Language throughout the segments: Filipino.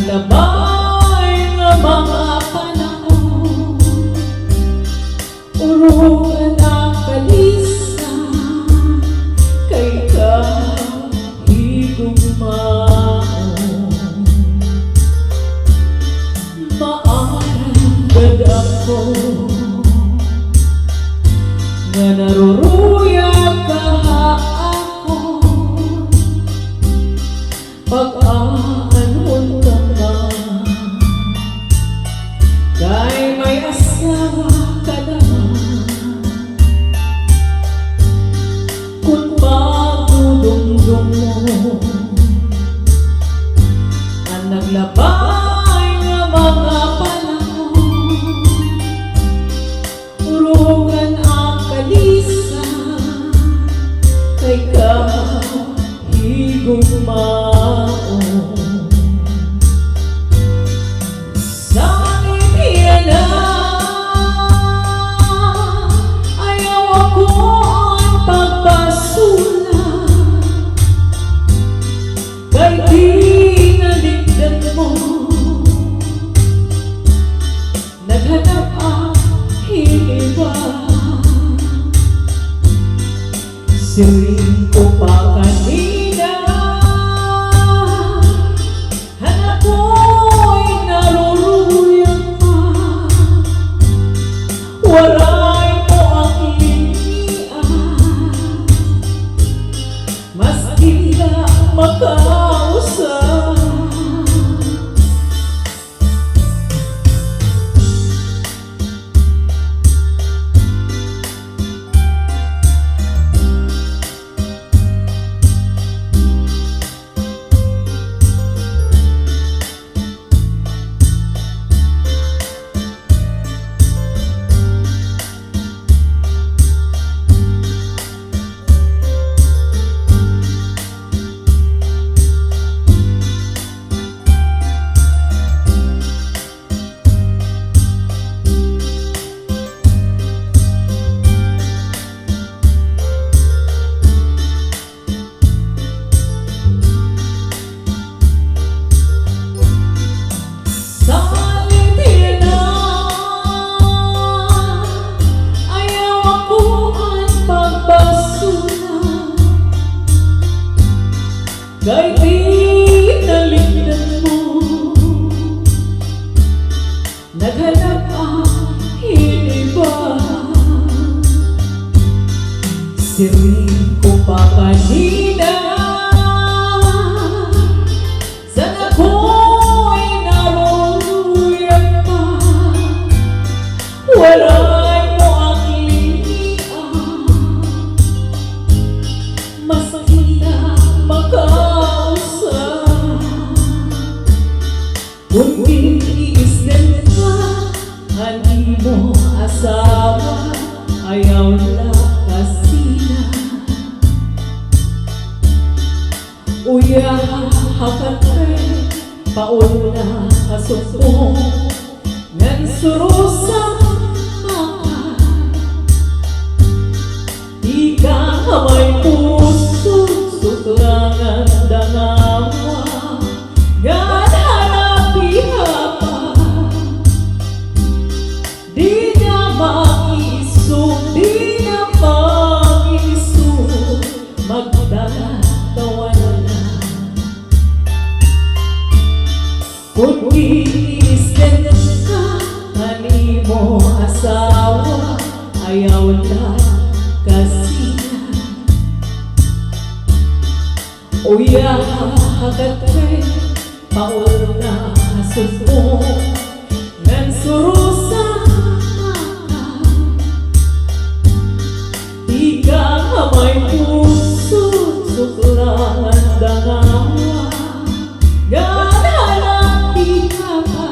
naglabay nga mga panahon, urugan ang kalisa, kay kahigugmaon. Maarang gad ako nga naruruyag ka ako, pag-aanon ka nga, kay may asawa ka naman. Kung magdudumdum mo ang naglabay nga mga panahon, urugan ang kalisa, kay kahigugmaon. Sangit yan na, ayaw ako ang pagbasula, kay di naligdan mo, naghanap ang iba. Siring ko pa kanina, hanap ko'y naruruyang pa, walay mo ang linian, maski na makausap. Kay di naligdan mo, naghanap ang iba. Siring ko pa kanina, saan ako'y naruruyag pa, walay mo ang linian, maski na makausap. Kung iisip ka, hindi mo asawa, ayaw na kasi na. Uya hakatrek, pauna kasumpong, ngan surusa maka, di ka may puso, suturangan dangawa, gan hanapi hapa, di na mag-isog, di na mag-isog, magdatawa na. Kung iisip ka, hani mo asawa, ayaw na kasi na. Uya hakatrek, pauna kasumpong, ngan surusa maka, di ka may puso, suturangan dangawa, gan hanapi hapa,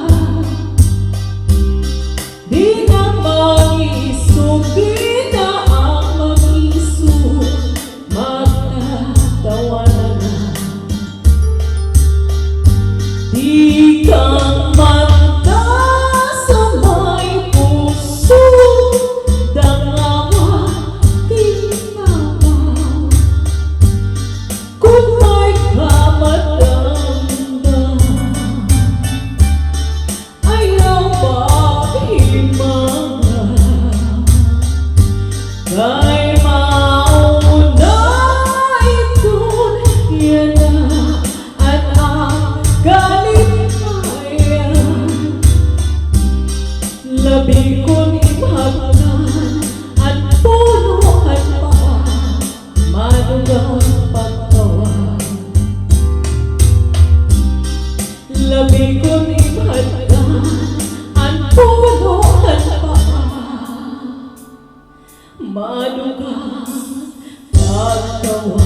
di na mag-isog, di na ang mag-isog, magtatawa na. Di kang mata sa may puso, dangawa, di mabaw, kung may kamatanda. at tawa